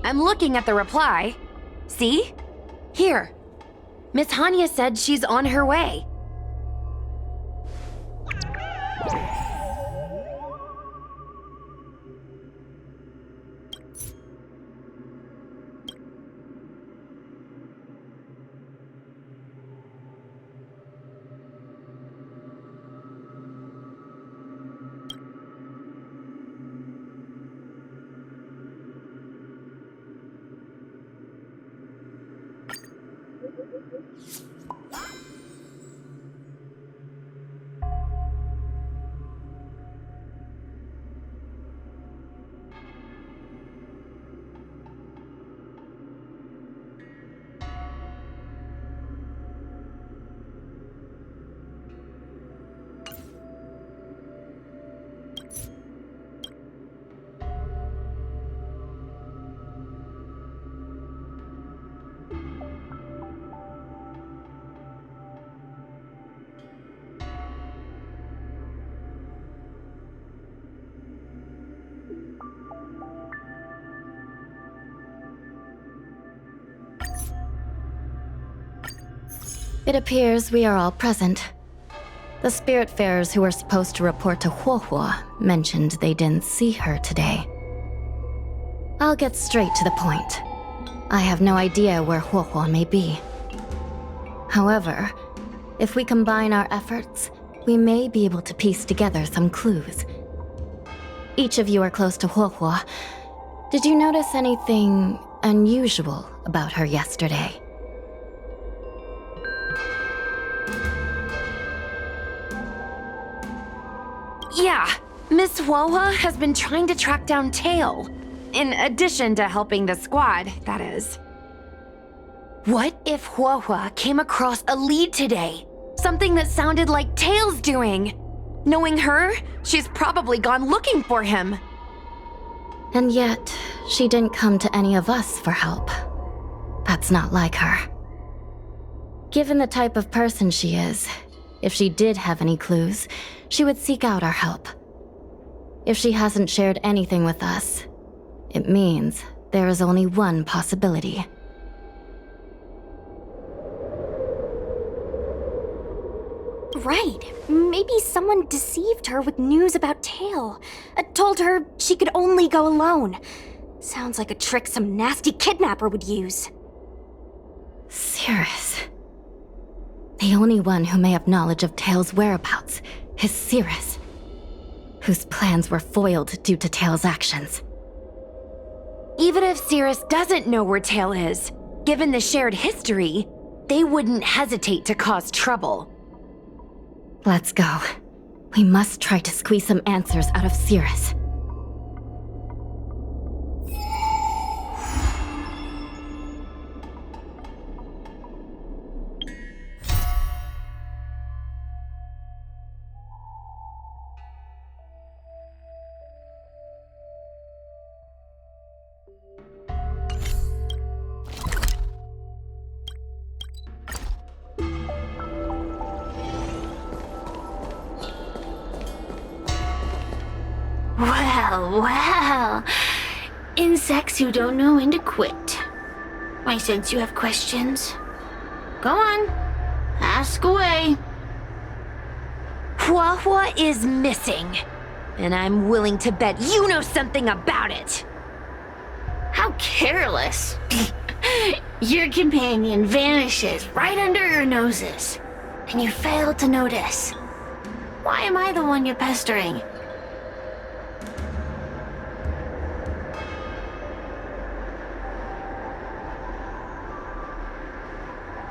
I'm looking at the reply. See? Here. Miss Hanya said she's on her way. It appears we are all present. The Spiritfarers who were supposed to report to Huohuo mentioned they didn't see her today. I'll get straight to the point. I have no idea where Huohuo may be. However, if we combine our efforts, we may be able to piece together some clues. Each of you are close to Huohuo. Did you notice anything unusual about her yesterday? Yeah, Miss Huohua has been trying to track down Tail. In addition to helping the squad, that is. What if Huohua came across a lead today? Something that sounded like Tail's doing. Knowing her, she's probably gone looking for him. And yet, she didn't come to any of us for help. That's not like her. Given the type of person she is, if she did have any clues, she would seek out our help. If she hasn't shared anything with us, it means there is only one possibility. Right. Maybe someone deceived her with news about Tail. Told her she could only go alone. Sounds like a trick some nasty kidnapper would use. Cirrus. The only one who may have knowledge of Tail's whereabouts is Cirrus, whose plans were foiled due to Tail's actions. Even if Cirrus doesn't know where Tail is, given the shared history, they wouldn't hesitate to cause trouble. Let's go. We must try to squeeze some answers out of Cirrus. Well. Insects who don't know when to quit. I sense you have questions. Go on. Ask away. Huohua is missing, and I'm willing to bet you know something about it. How careless. Your companion vanishes right under your noses, and you fail to notice. Why am I the one you're pestering?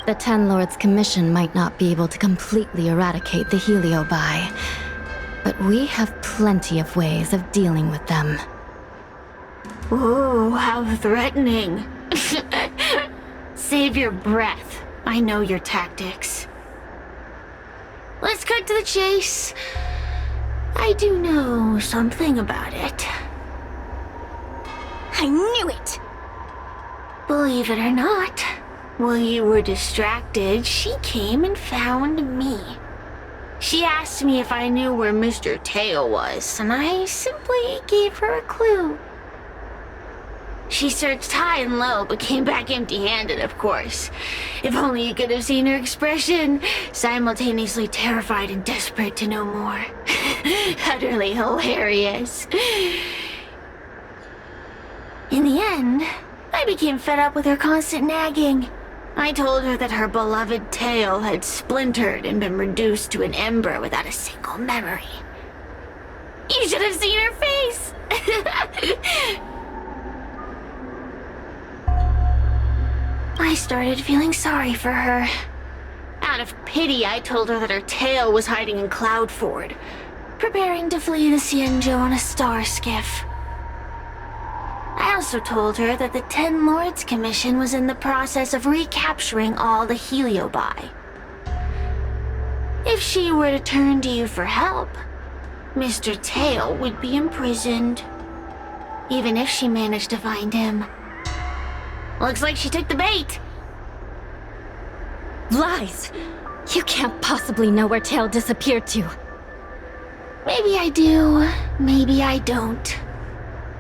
The Ten Lords' commission might not be able to completely eradicate the Heliobi, but we have plenty of ways of dealing with them. Ooh, how threatening. Save your breath. I know your tactics. Let's cut to the chase. I do know something about it. I knew it! Believe it or not, while you were distracted, she came and found me. She asked me if I knew where Mr. Tail was, and I simply gave her a clue. She searched high and low, but came back empty-handed, of course. If only you could have seen her expression, simultaneously terrified and desperate to know more. Utterly hilarious. In the end, I became fed up with her constant nagging. I told her that her beloved tail had splintered and been reduced to an ember without a single memory. You should have seen her face! I started feeling sorry for her. Out of pity, I told her that her tail was hiding in Cloudford, preparing to flee the Xianzhou on a star skiff. I also told her that the Ten Lords Commission was in the process of recapturing all the Heliobi. If she were to turn to you for help, Mr. Tail would be imprisoned, even if she managed to find him. Looks like she took the bait. Lies! You can't possibly know where Tail disappeared to. Maybe I do, maybe I don't.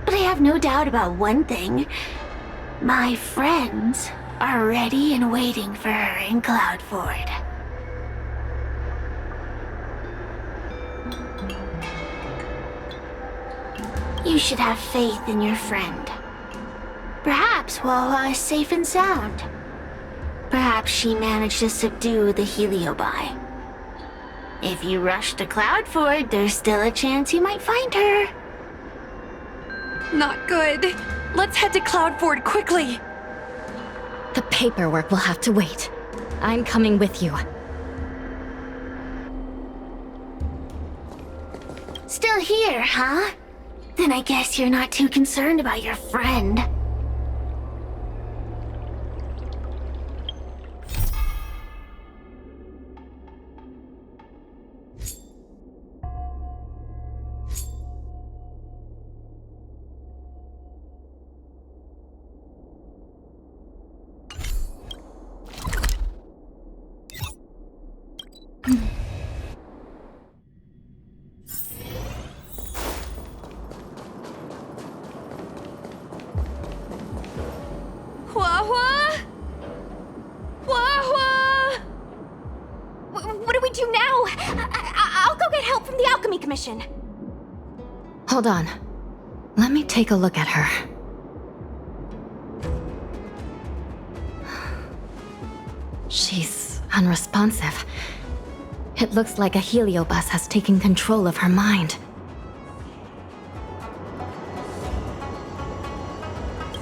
But I have no doubt about one thing. My friends are ready and waiting for her in Cloudford. You should have faith in your friend. Perhaps Wawa is safe and sound. Perhaps she managed to subdue the Heliobi. If you rush to Cloudford, there's still a chance you might find her. Not good. Let's head to Cloudford quickly. The paperwork will have to wait. I'm coming with you. Still here, huh? Then I guess you're not too concerned about your friend. Wawa? Wawa? What do we do now? I'll go get help from the Alchemy Commission. Hold on. Let me take a look at her. She's unresponsive. It looks like a heliobus has taken control of her mind.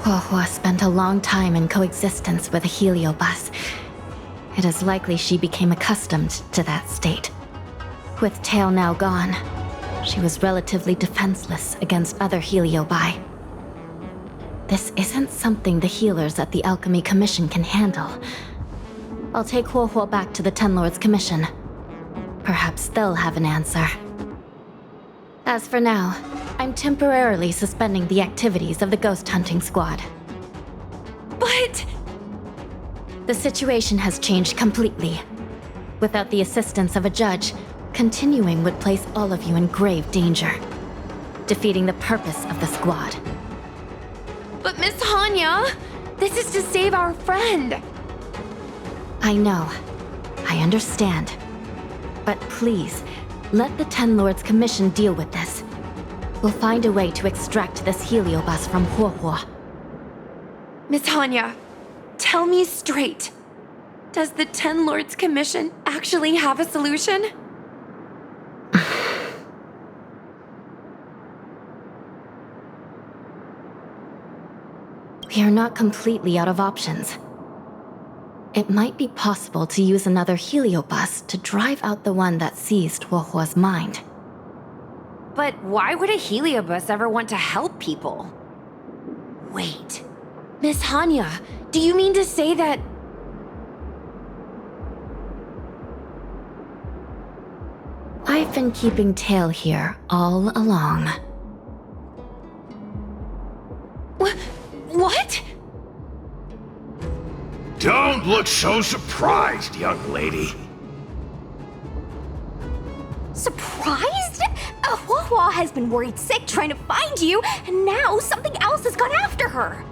Huohua spent a long time in coexistence with a heliobus. It is likely she became accustomed to that state. With Tail now gone, she was relatively defenseless against other heliobi. This isn't something the healers at the Alchemy Commission can handle. I'll take Huohua back to the Ten Lords Commission. Perhaps they'll have an answer. As for now, I'm temporarily suspending the activities of the ghost hunting squad. But... The situation has changed completely. Without the assistance of a judge, continuing would place all of you in grave danger, defeating the purpose of the squad. But Miss Hanya, this is to save our friend. I know. I understand. But please, let the Ten Lords Commission deal with this. We'll find a way to extract this heliobus from Huohua. Miss Hanya, tell me straight. Does the Ten Lords Commission actually have a solution? We are not completely out of options. It might be possible to use another heliobus to drive out the one that seized Huohua's mind. But why would a heliobus ever want to help people? Wait, Miss Hanya, do you mean to say that... I've been keeping Tail here all along. What? Don't look so surprised, young lady. Surprised? Huohua has been worried sick trying to find you, and now something else has gone after her.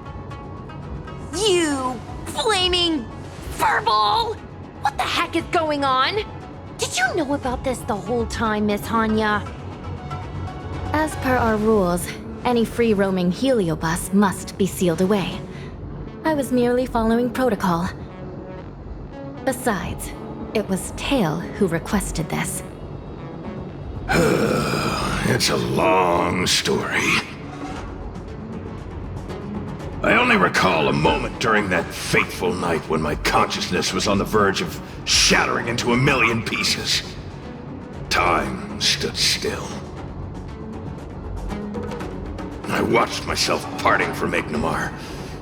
You flaming furball! What the heck is going on? Did you know about this the whole time, Miss Hanya? As per our rules, any free-roaming heliobus must be sealed away. I was merely following protocol. Besides, it was Tail who requested this. It's a long story. I only recall a moment during that fateful night when my consciousness was on the verge of shattering into a million pieces. Time stood still. I watched myself parting from Ignamar,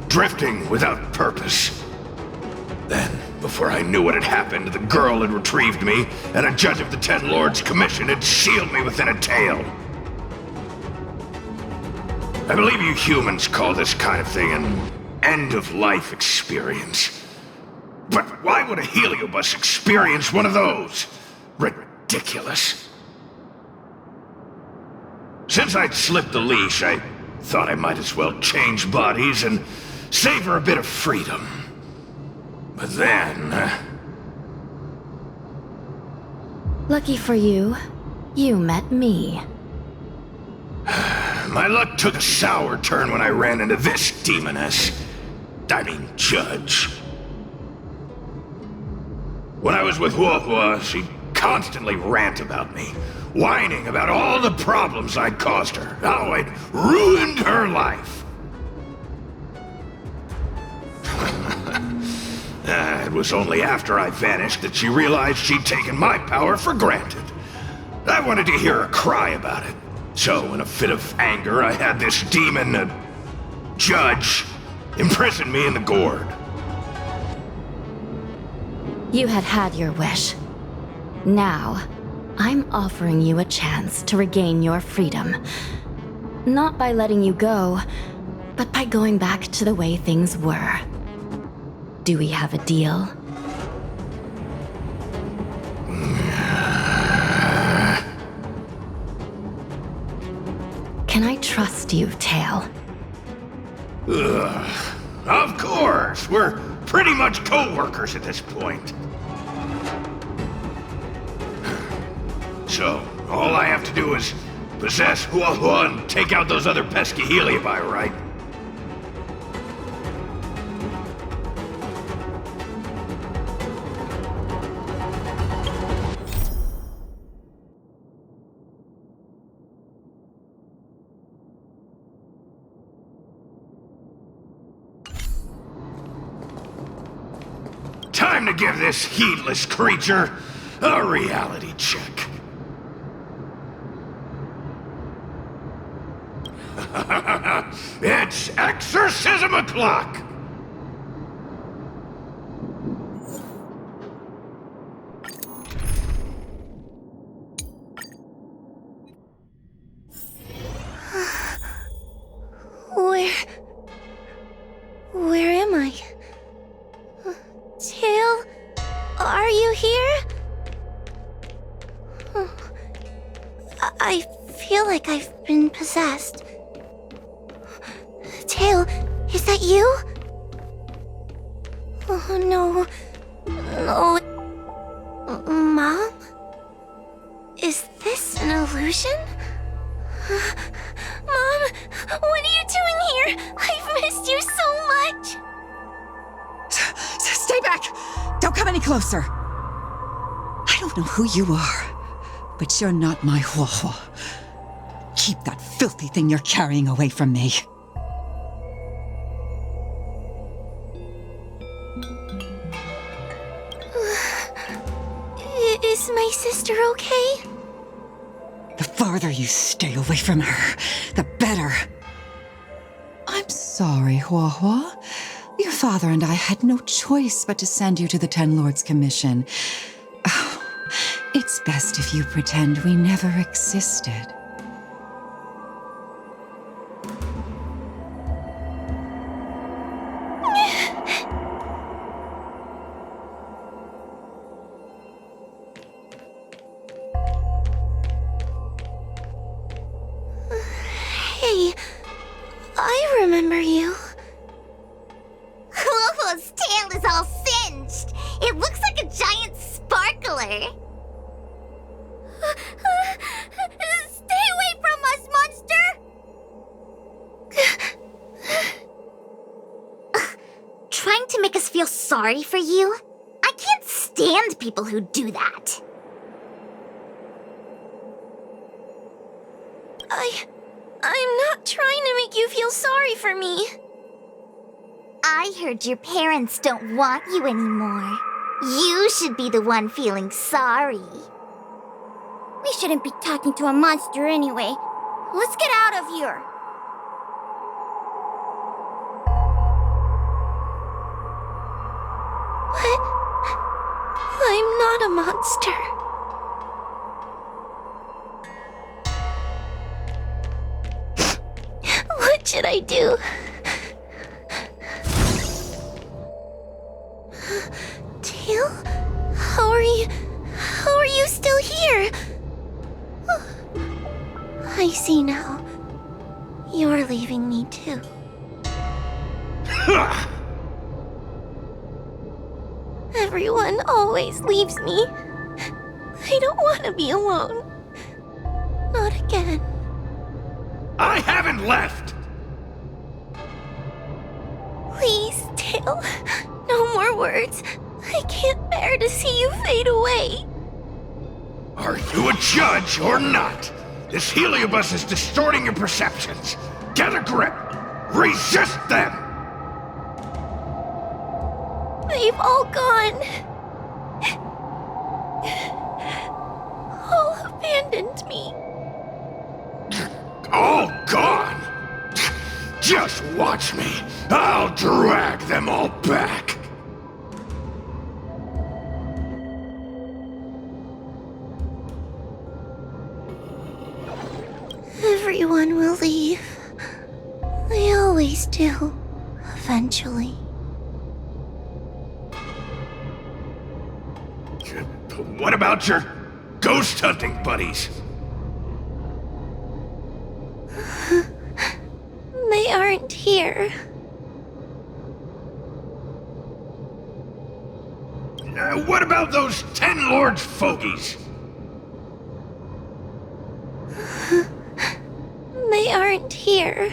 drifting without purpose. Then, before I knew what had happened, the girl had retrieved me, and a judge of the Ten Lords' Commission had sealed me within a tail. I believe you humans call this kind of thing an end-of-life experience. But why would a heliobus experience one of those? Ridiculous. Since I'd slipped the leash, I thought I might as well change bodies and savor a bit of freedom. But then... Lucky for you, you met me. My luck took a sour turn when I ran into this demoness. I mean, judge. When I was with Luofu, she'd constantly rant about me, whining about all the problems I'd caused her, how I'd ruined her life. It was only after I vanished that she realized she'd taken my power for granted. I wanted to hear her cry about it. So, in a fit of anger, I had this demon, judge, imprison me in the gourd. You had had your wish. Now, I'm offering you a chance to regain your freedom. Not by letting you go, but by going back to the way things were. Do we have a deal? Can I trust you, Tail? Ugh. Of course! We're pretty much co-workers at this point. So, all I have to do is possess Luofu and take out those other pesky heliobi, right? Time to give this heedless creature a reality check. It's exorcism o'clock! Where am I? Tail? Are you here? I feel like I've been possessed. Tail, is that you? Oh no. No. Mom? Is this an illusion? Mom, what are you doing here? I've missed you so much. Stay back! Don't come any closer! I don't know who you are, but you're not my Luofu. Keep that filthy thing you're carrying away from me. Is my sister okay? The farther you stay away from her, the better. I'm sorry, Luofu. Your father and I had no choice but to send you to the Ten Lords' Commission. Oh, it's best if you pretend we never existed. Hey, I remember you. Taylor! Stay away from us, monster! Trying to make us feel sorry for you? I can't stand people who do that. I'm not trying to make you feel sorry for me. I heard your parents don't want you anymore. You should be the one feeling sorry. We shouldn't be talking to a monster anyway. Let's get out of here. What? I'm not a monster. What should I do? Tail? How are you still here? I see now. You're leaving me too. Everyone always leaves me. I don't want to be alone. Not again. I haven't left! Please, Tail. No more words. I can't bear to see you fade away. Are you a judge or not? This heliobus is distorting your perceptions. Get a grip. Resist them! They've all gone. All abandoned me. All gone? Just watch me. I'll drag them all back. Everyone will leave. They always do. Eventually. What about your ghost hunting buddies? They aren't here. What about those 10 Lords fogies? They aren't here.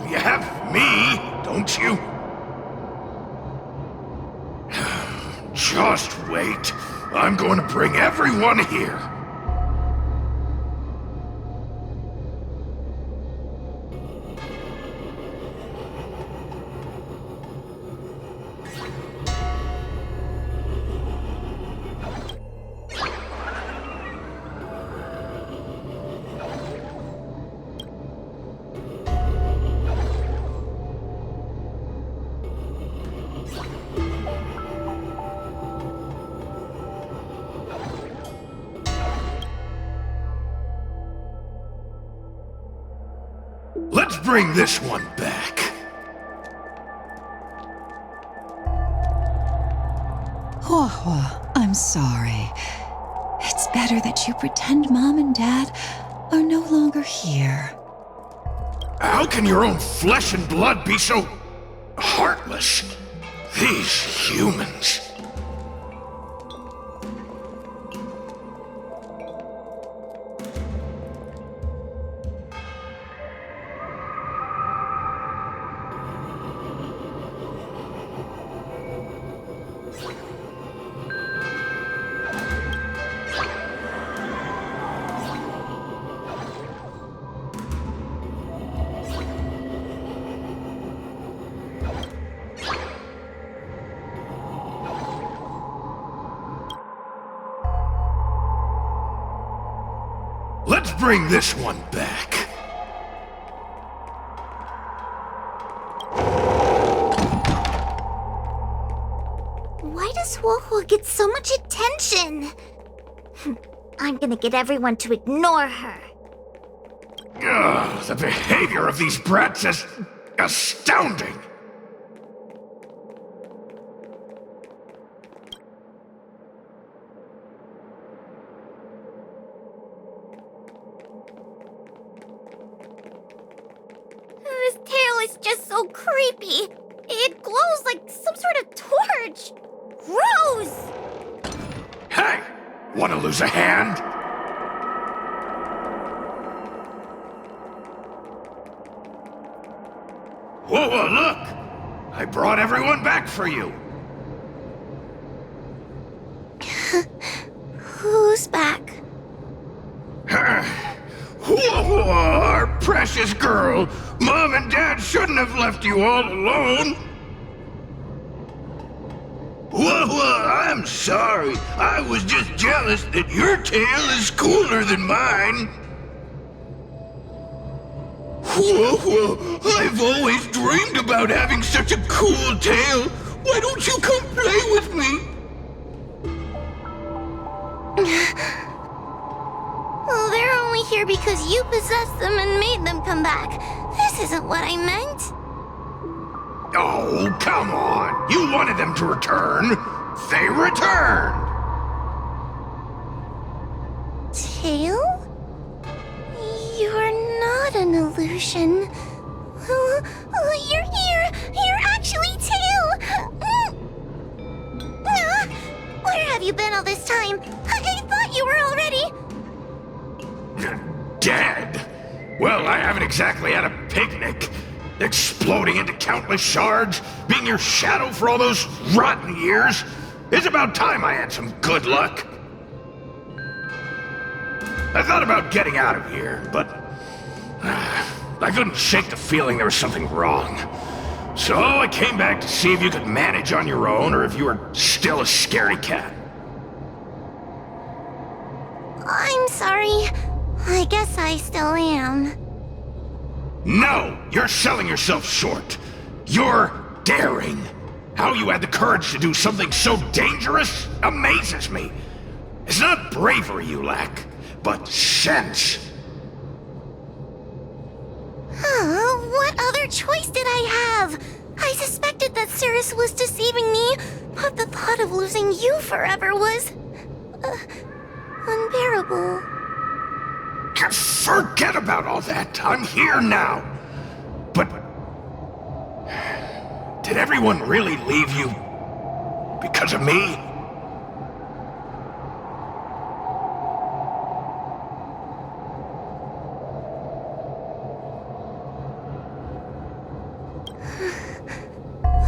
You have me, don't you? Just wait. I'm going to bring everyone here. Let's bring this one back. Huohuo, I'm sorry. It's better that you pretend Mom and Dad are no longer here. How can your own flesh and blood be so heartless? These humans. Let's bring this one back. Why does Luofu get so much attention? I'm gonna get everyone to ignore her. Ugh, the behavior of these brats is astounding. This tail is just so creepy. It glows like some sort of torch. Gross! Hey! Wanna lose a hand? Whoa, look! I brought everyone back for you. Who's back? Whoa, our precious girl. Mom and Dad shouldn't have left you all alone. Whoa, I'm sorry. I was just jealous that your tail is cooler than mine. Whoa, I've always dreamed about having such a cool tail. Why don't you come play with me? Oh, they're only here because you possessed them and made them come back. This isn't what I meant. Oh, come on. You wanted them to return. They returned. Tail? You're not an illusion. You're here! You're actually Tail! Where have you been all this time? I thought you were already... Dead? Well, I haven't exactly had a picnic. Exploding into countless shards, being your shadow for all those rotten years. It's about time I had some good luck. I thought about getting out of here, but I couldn't shake the feeling there was something wrong. So I came back to see if you could manage on your own or if you were still a scaredy cat. I'm sorry. I guess I still am. No! You're selling yourself short. You're daring. How you had the courage to do something so dangerous amazes me. It's not bravery you lack, but sense. What other choice did I have? I suspected that Cirrus was deceiving me, but the thought of losing you forever was... unbearable. Forget about all that. I'm here now. But... did everyone really leave you because of me?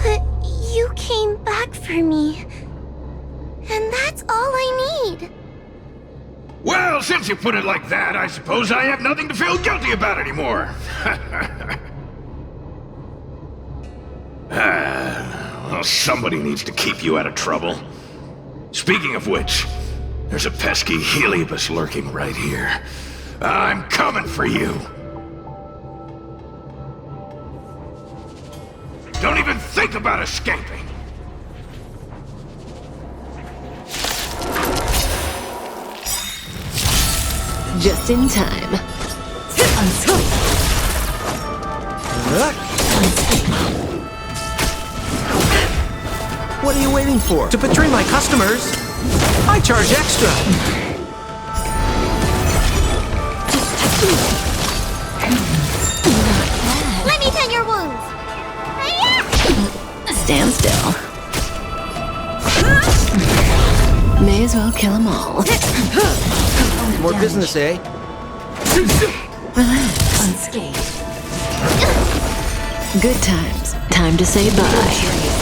But you came back for me. And that's all I need. Well, since you put it like that, I suppose I have nothing to feel guilty about anymore. Well, somebody needs to keep you out of trouble. Speaking of which, there's a pesky Heliobus lurking right here. I'm coming for you. Don't even think about escaping. Just in time. What are you waiting for? To betray my customers? I charge extra. Let me tend your wounds. Stand still. May as well kill them all. More business, eh? Relax. Unscathed. Good times. Time to say bye.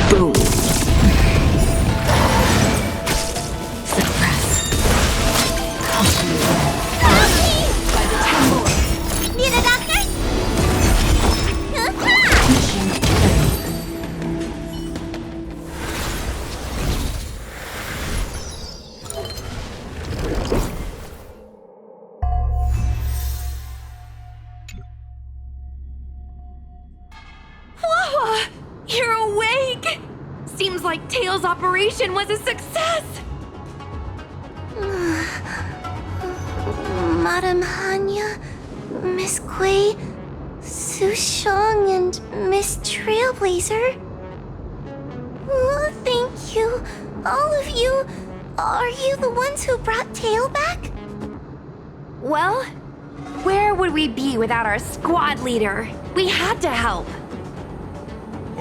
Boom. Suppress. Need a doctor? Whoa! You're awake! Seems like Tail's operation was a success! Madame Hanya, Miss Kuei, Su Shang, and Miss Trailblazer. Oh, thank you. All of you. Are you the ones who brought Tail back? Well, where would we be without our squad leader? We had to help.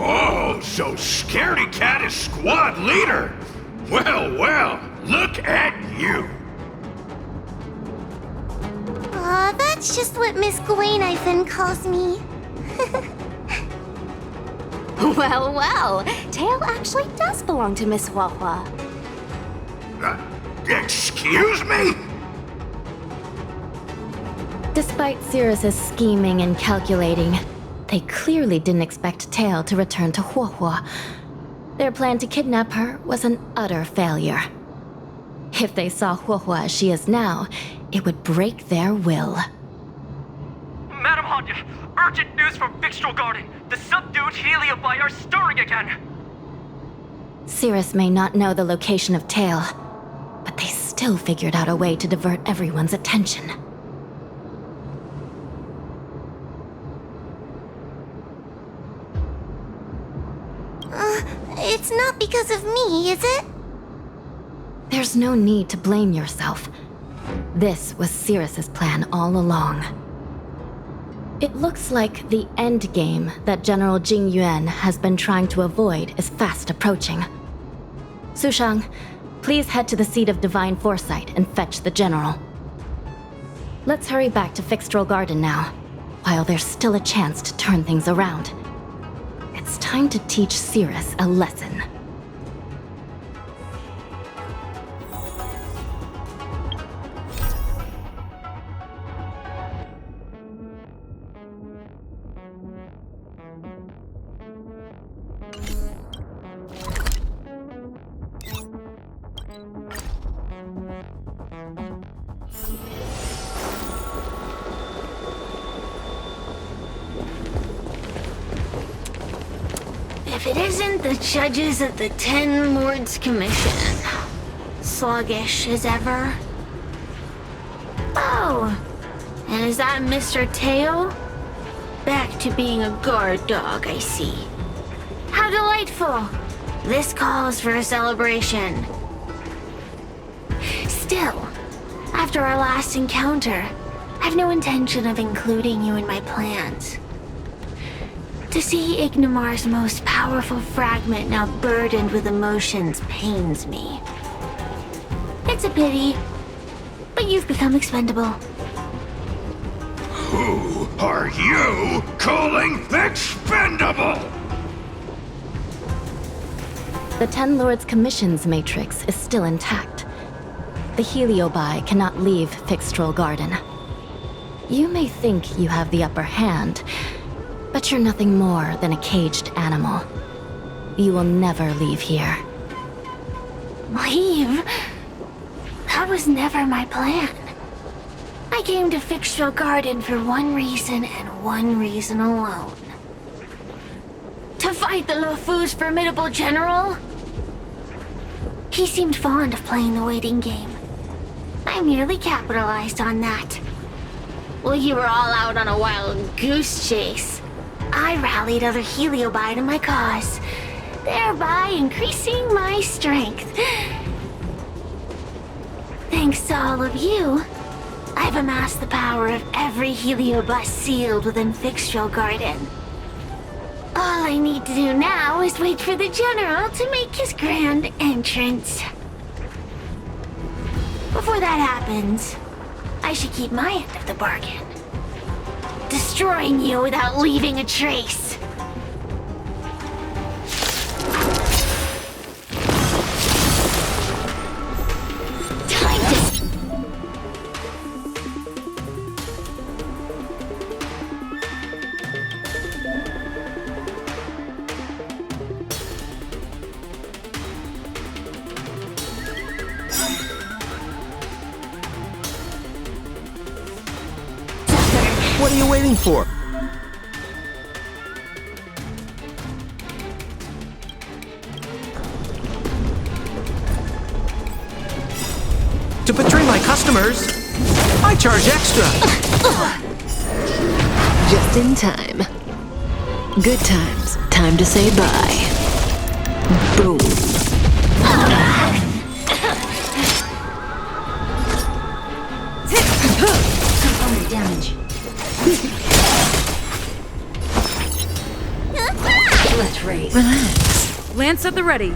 Oh, so Scaredy Cat is squad leader! Well, well, look at you! Aw, that's just what Miss Gwainifin calls me. Well, well, Tail actually does belong to Miss Wawa. Excuse me? Despite Cirrus's scheming and calculating, they clearly didn't expect Tail to return to Huohuo. Their plan to kidnap her was an utter failure. If they saw Huohuo as she is now, it would break their will. Madam Hanya, urgent news from Fixtural Garden. The subdued Heliobi are stirring again. Cirrus may not know the location of Tail, but they still figured out a way to divert everyone's attention. It's not because of me, is it? There's no need to blame yourself. This was Cirrus's plan all along. It looks like the end game that General Jing Yuan has been trying to avoid is fast approaching. Sushang, please head to the seat of Divine Foresight and fetch the General. Let's hurry back to Fixtural Garden now, while there's still a chance to turn things around. It's time to teach Cirrus a lesson. If it isn't the judges at the Ten Lords Commission, sluggish as ever. Oh, and is that Mr. Teo? Back to being a guard dog, I see. How delightful! This calls for a celebration. Still, after our last encounter, I've no intention of including you in my plans. To see Ignimar's most powerful fragment now burdened with emotions pains me. It's a pity, but you've become expendable. Who are you calling expendable? The Ten Lords Commission's matrix is still intact. The Heliobi cannot leave Fixtural Garden. You may think you have the upper hand, but you're nothing more than a caged animal. You will never leave here. Leave? That was never my plan. I came to Fixtural Garden for one reason and one reason alone. To fight the Luofu's formidable general? He seemed fond of playing the waiting game. I merely capitalized on that. While you were all out on a wild goose chase, I rallied other Heliobi to my cause, thereby increasing my strength. Thanks to all of you, I've amassed the power of every Heliobus sealed within Fixtural Garden. All I need to do now is wait for the General to make his grand entrance. Before that happens, I should keep my end of the bargain. Destroying you without leaving a trace. Time to... What are you waiting for? To betray my customers, I charge extra. Just in time. Good times. Time to say bye. Boom. Component damage. Let's raid. ready.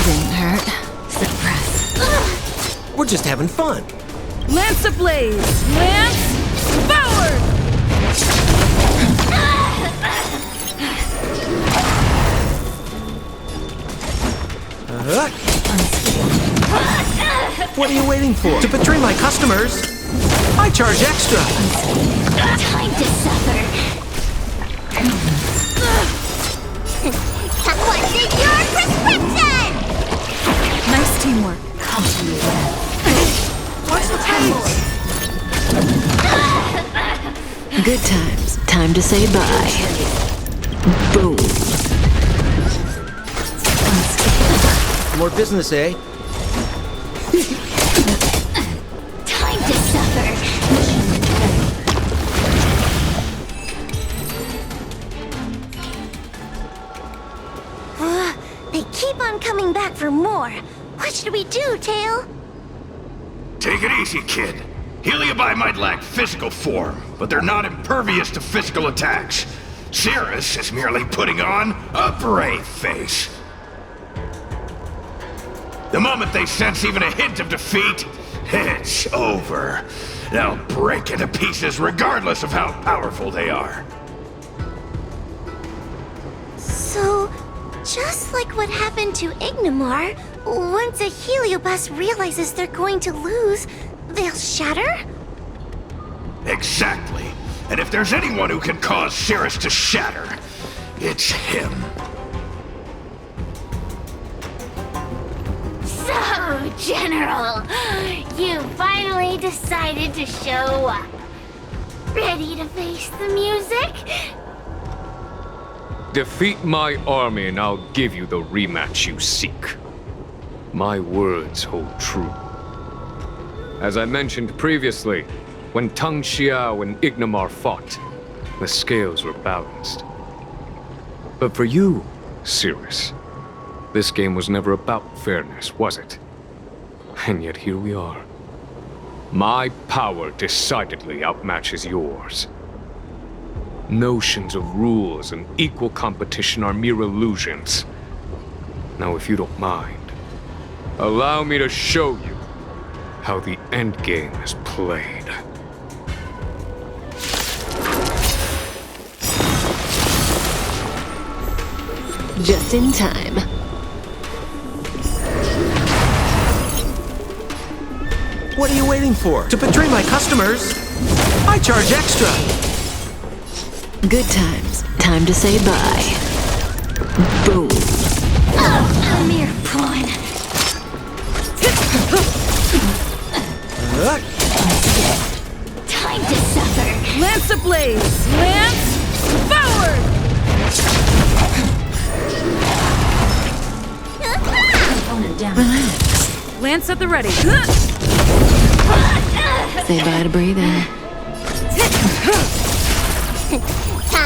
Didn't hurt. Suppress. We're just having fun. Lance ablaze! Lance forward! What are you waiting for? To betray my customers? I charge extra. Time to suffer. What's in your prescription? Nice teamwork. What's the pace? Good times. Time to say bye. Boom. More business, eh? Time to suffer. They keep on coming back for more. What should we do, Tail? Take it easy, kid. Heliobi might lack physical form, but they're not impervious to physical attacks. Cirrus is merely putting on a brave face. The moment they sense even a hint of defeat, it's over. They'll break into pieces regardless of how powerful they are. So, just like what happened to Ignimar, once a Heliobus realizes they're going to lose, they'll shatter? Exactly. And if there's anyone who can cause Cirrus to shatter, it's him. So, General, you finally decided to show up. Ready to face the music? Defeat my army and I'll give you the rematch you seek. My words hold true. As I mentioned previously, when Tang Xiao and Ignimar fought, the scales were balanced. But for you, Cirrus, this game was never about fairness, was it? And yet here we are. My power decidedly outmatches yours. Notions of rules and equal competition are mere illusions. Now, if you don't mind, allow me to show you how the endgame is played. Just in time. What are you waiting for? To betray my customers? I charge extra. Good times. Time to say bye. Boom. A mere pawn. Time to suffer. Lance ablaze! Lance forward! Relax. Lance at the ready. Say bye to breathing.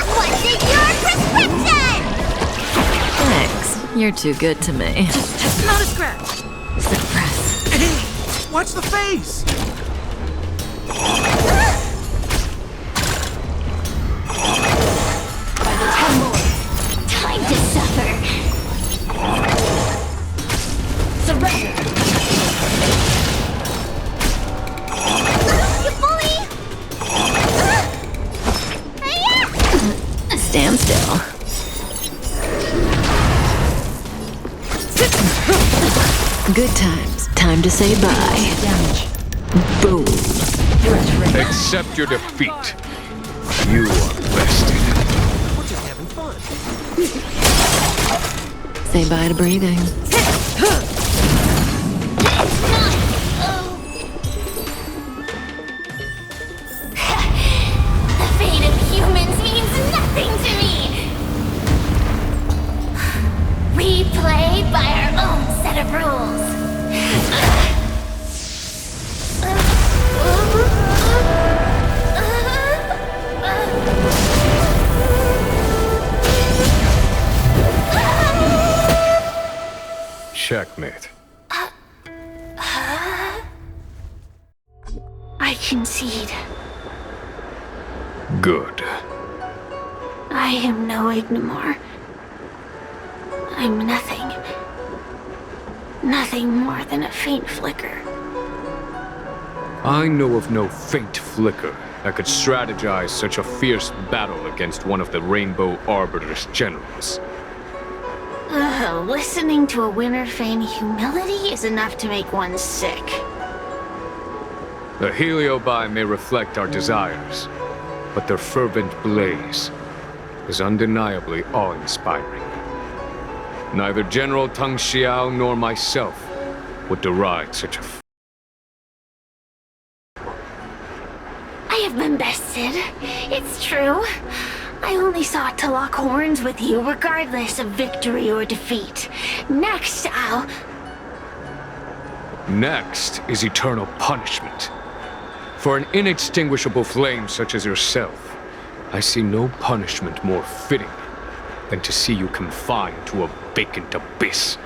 What's in your prescription? Thanks. You're too good to me. Not a scratch. Suppress. Hey, watch the face. Time to suffer. Surrender. You bully! Stand still. Good times. Time to say bye. Damage. Boom. Accept your defeat. You are bested. We're just having fun. Say bye to breathing. The fate of humans means nothing to me. We play by our own set of rules. Checkmate. I concede. Good. I am no Ignimor. I'm nothing. Nothing more than a faint flicker. I know of no faint flicker that could strategize such a fierce battle against one of the Rainbow Arbiter's generals. Listening to a winner feign humility is enough to make one sick. The Heliobi may reflect our desires, but their fervent blaze is undeniably awe-inspiring. Neither General Tang Xiao nor myself would deride such a I have been bested. It's true. I only sought to lock horns with you regardless of victory or defeat. Next, Next is eternal punishment. For an inextinguishable flame such as yourself, I see no punishment more fitting than to see you confined to a vacant abyss,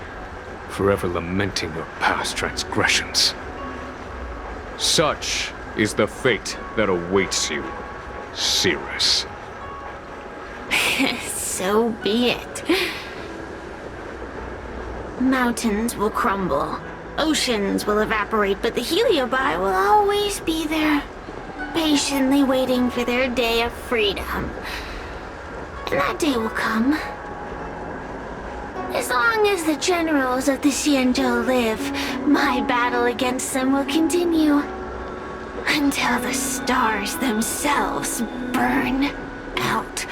forever lamenting your past transgressions. Such is the fate that awaits you, Cirrus. So be it. Mountains will crumble, oceans will evaporate, but the Heliobi will always be there, patiently waiting for their day of freedom. And that day will come. As long as the generals of the Xianzhou live, my battle against them will continue. Until the stars themselves burn out.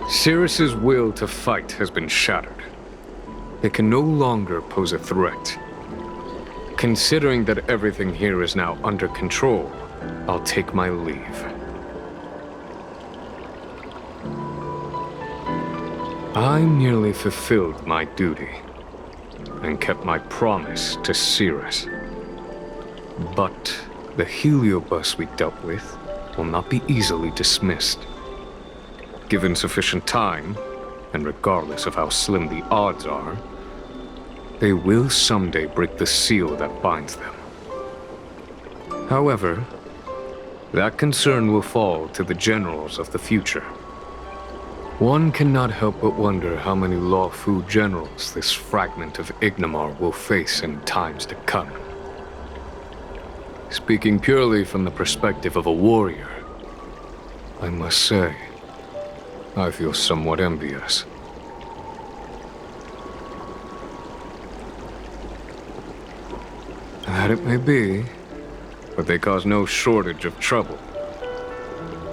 Cirrus's will to fight has been shattered. They can no longer pose a threat. Considering that everything here is now under control, I'll take my leave. I merely fulfilled my duty and kept my promise to Cirrus. But the Heliobus we dealt with will not be easily dismissed. Given sufficient time, and regardless of how slim the odds are, they will someday break the seal that binds them. However, that concern will fall to the generals of the future. One cannot help but wonder how many Luofu generals this fragment of Ignimor will face in times to come. Speaking purely from the perspective of a warrior, I must say, I feel somewhat envious. That it may be, but they cause no shortage of trouble.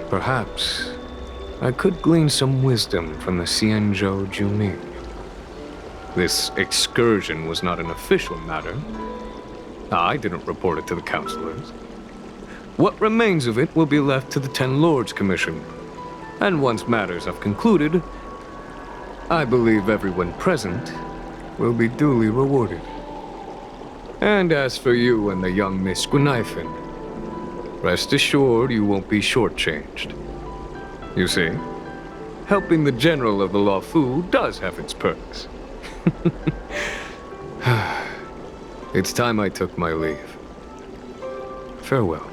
Perhaps I could glean some wisdom from the Xianzhou Juning. This excursion was not an official matter. I didn't report it to the councilors. What remains of it will be left to the Ten Lords Commission. And once matters have concluded, I believe everyone present will be duly rewarded. And as for you and the young Miss Guinaifen, rest assured you won't be shortchanged. You see, helping the general of the Luofu does have its perks. It's time I took my leave. Farewell.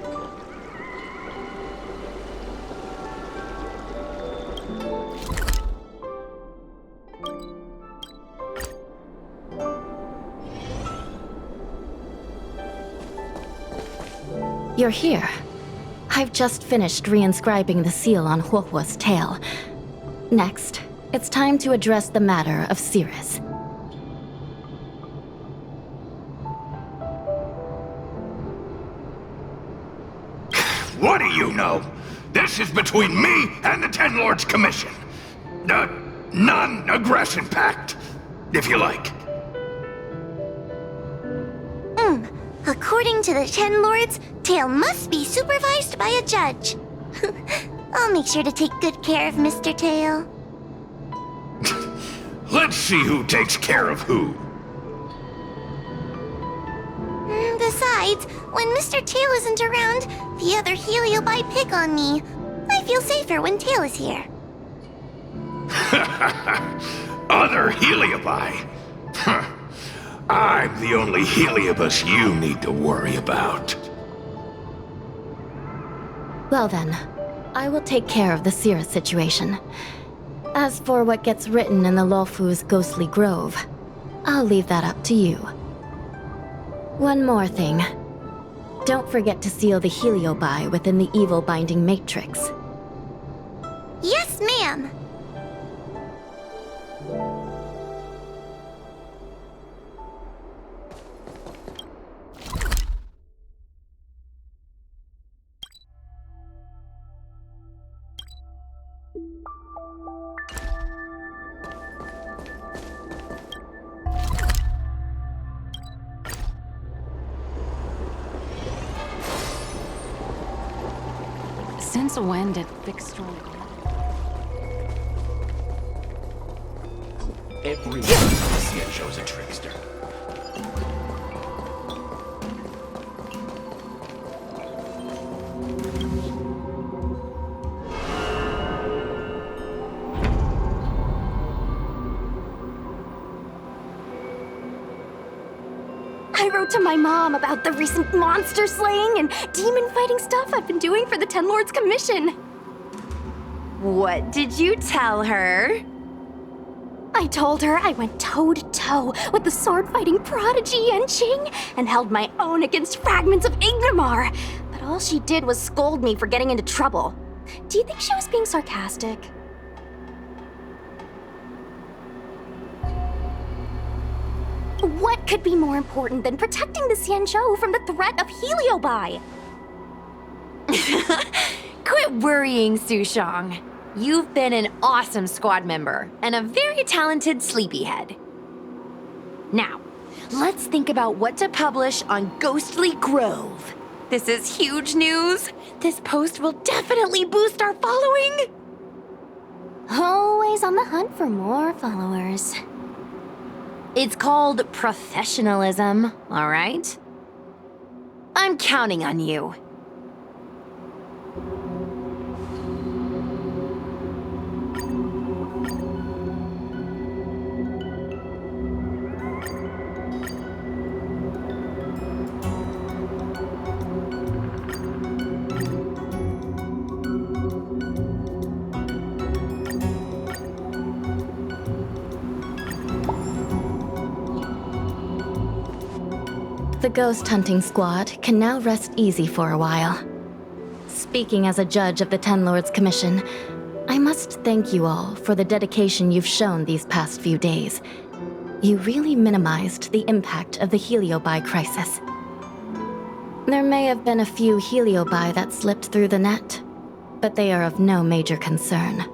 You're here. I've just finished reinscribing the seal on Huohuo's tail. Next, it's time to address the matter of Cirrus. What do you know? This is between me and the Ten Lords Commission. A non-aggression pact, if you like. According to the Ten Lords, Tail must be supervised by a judge. I'll make sure to take good care of Mr. Tail. Let's see who takes care of who. Besides, Besides, when Mr. Tail isn't around, the other Heliobi pick on me. I feel safer when Tail is here. Other Heliobi? Huh. I'm the only Heliobus you need to worry about. Well then, I will take care of the Sierra situation. As for what gets written in the Luofu's ghostly grove, I'll leave that up to you. One more thing. Don't forget to seal the Heliobi within the evil binding matrix. Yes, ma'am. Since when did Fixstrom... Everyone in the CN is a trickster. I wrote to my mom about the recent monster slaying and demon fighting stuff I've been doing for the Ten Lords Commission. What did you tell her? I told her I went toe-to-toe with the sword-fighting prodigy Genshin and held my own against fragments of Ignamar, but all she did was scold me for getting into trouble. Do you think she was being sarcastic? What could be more important than protecting the Xianzhou from the threat of Heliobi? Quit worrying, Sushong. You've been an awesome squad member and a very talented sleepyhead. Now, let's think about what to publish on Ghostly Grove. This is huge news. This post will definitely boost our following. Always on the hunt for more followers. It's called professionalism, all right? I'm counting on you. The ghost hunting squad can now rest easy for a while. Speaking as a judge of the Ten Lords Commission, I must thank you all for the dedication you've shown these past few days. You really minimized the impact of the Heliobi crisis. There may have been a few Heliobi that slipped through the net, but they are of no major concern.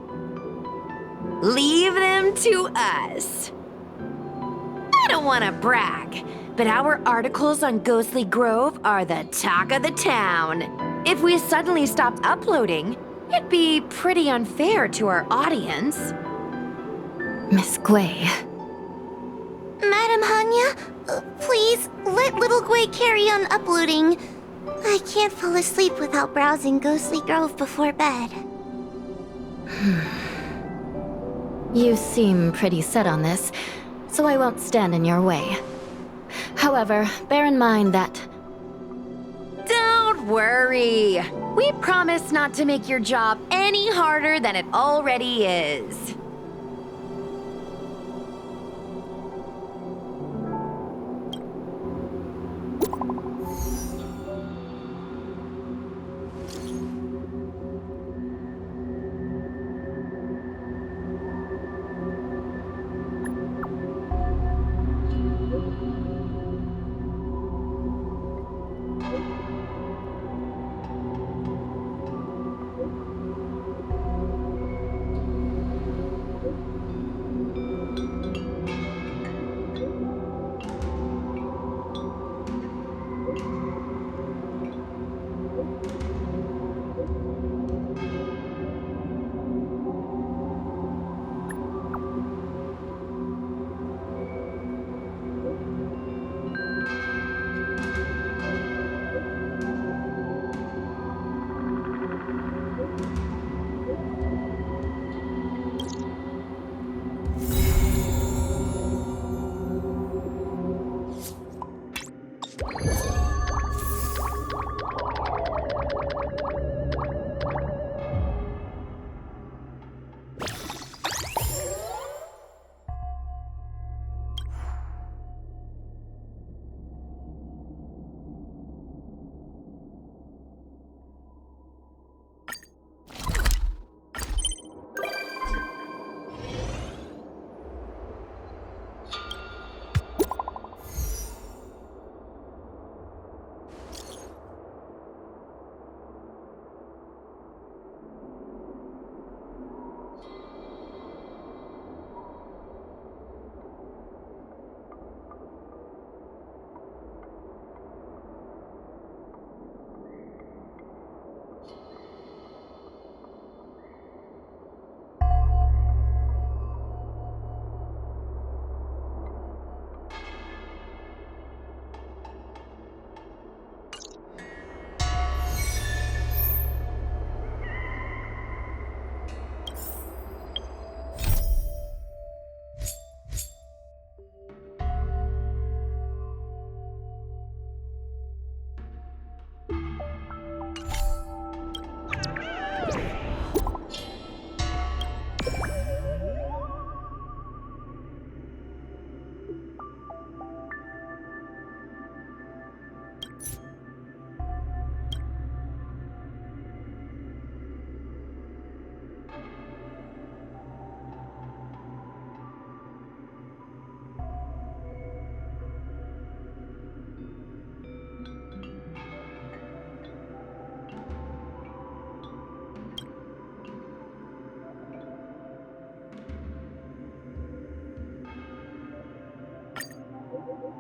Leave them to us. I don't want to brag, but our articles on Ghostly Grove are the talk of the town. If we suddenly stopped uploading, it'd be pretty unfair to our audience. Miss Gui. Madam Hanya, please let little Gui carry on uploading. I can't fall asleep without browsing Ghostly Grove before bed. You seem pretty set on this, so I won't stand in your way. However, bear in mind that... Don't worry. We promise not to make your job any harder than it already is.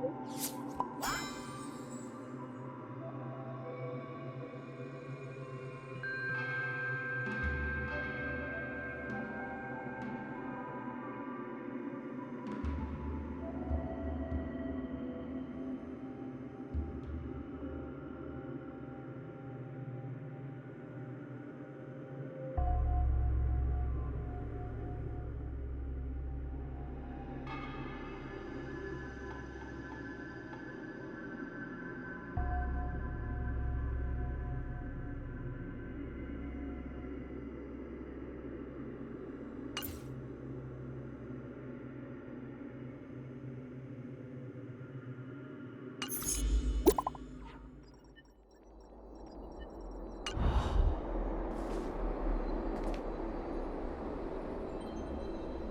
Bye.